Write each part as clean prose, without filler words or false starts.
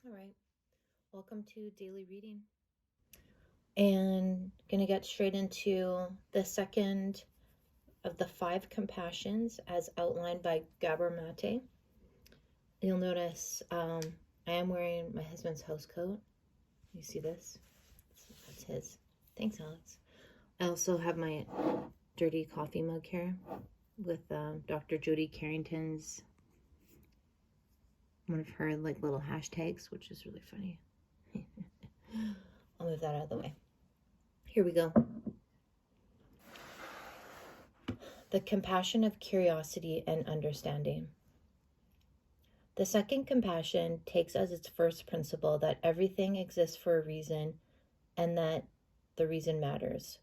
All right, welcome to daily reading. And gonna get straight into the second of the 5 compassions as outlined by Gabor Maté. You'll notice I am wearing my husband's house coat. You see this? That's his. Thanks, Alex. I also have my dirty coffee mug here with Dr. Jody Carrington's, one of her little hashtags, which is really funny. I'll move that out of the way. Here we go. The compassion of curiosity and understanding. The second compassion takes as its first principle that everything exists for a reason and that the reason matters.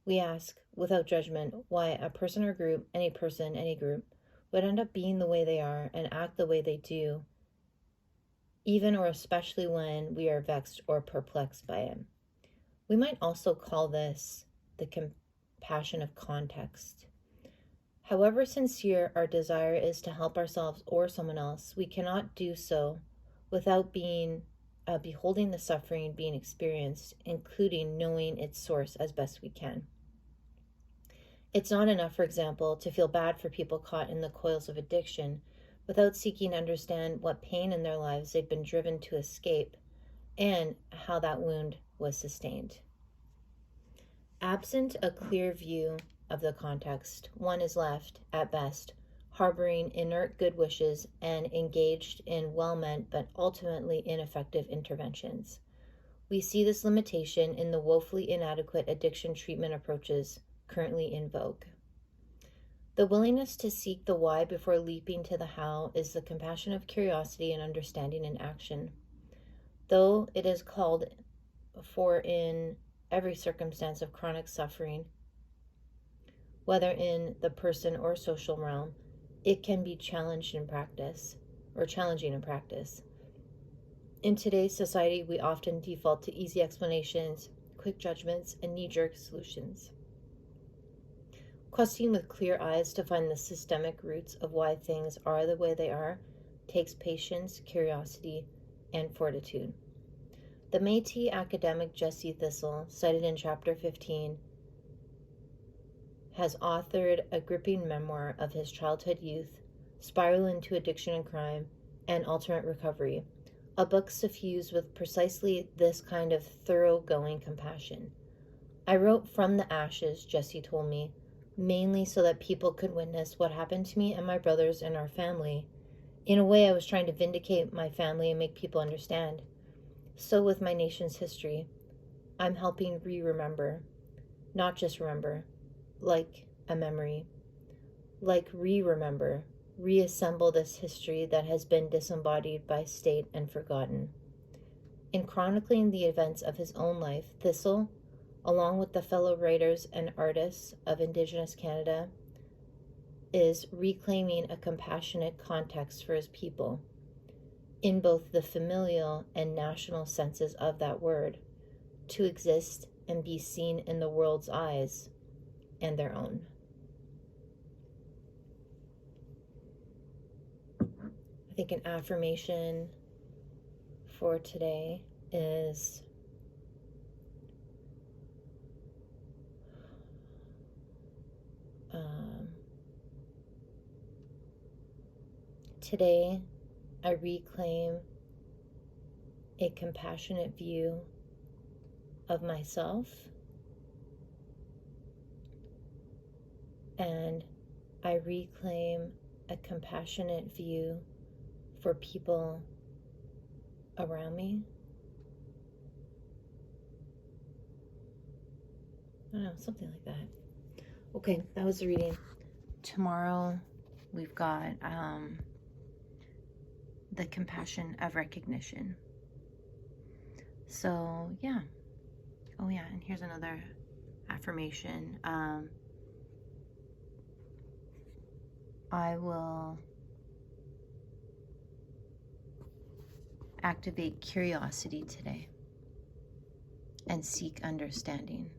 We ask, without judgment, why a person or group, any person, any group, would end up being the way they are and act the way they do, even or especially when we are vexed or perplexed by it. We might also call this the compassion of context. However sincere our desire is to help ourselves or someone else, we cannot do so without beholding the suffering being experienced, including knowing its source as best we can. It's not enough, for example, to feel bad for people caught in the coils of addiction without seeking to understand what pain in their lives they've been driven to escape and how that wound was sustained. Absent a clear view of the context, one is left, at best, harboring inert good wishes and engaged in well-meant but ultimately ineffective interventions. We see this limitation in the woefully inadequate addiction treatment approaches currently in vogue. The willingness to seek the why before leaping to the how is the compassion of curiosity and understanding in action. Though it is called for in every circumstance of chronic suffering, whether in the person or social realm, it can be challenging in practice. In today's society, we often default to easy explanations, quick judgments, and knee-jerk solutions. Questing with clear eyes to find the systemic roots of why things are the way they are takes patience, curiosity, and fortitude. The Maté academic Jesse Thistle, cited in chapter 15, has authored a gripping memoir of his childhood youth, spiral into addiction and crime, and ultimate recovery, a book suffused with precisely this kind of thoroughgoing compassion. I wrote from the ashes, Jesse told me, mainly so that people could witness what happened to me and my brothers and our family. In a way, I was trying to vindicate my family and make people understand. So with my nation's history, I'm helping remember, not just remember, like a memory, like remember, reassemble this history that has been disembodied by state and forgotten. In chronicling the events of his own life, Thistle, along with the fellow writers and artists of Indigenous Canada, is reclaiming a compassionate context for his people, in both the familial and national senses of that word, to exist and be seen in the world's eyes and their own. I think an affirmation for today is today I reclaim a compassionate view of myself, and I reclaim a compassionate view for people around me. I don't know, something like that. Okay, that was the reading. Tomorrow we've got the compassion of recognition. So yeah. Oh yeah, and here's another affirmation. I will activate curiosity today and seek understanding.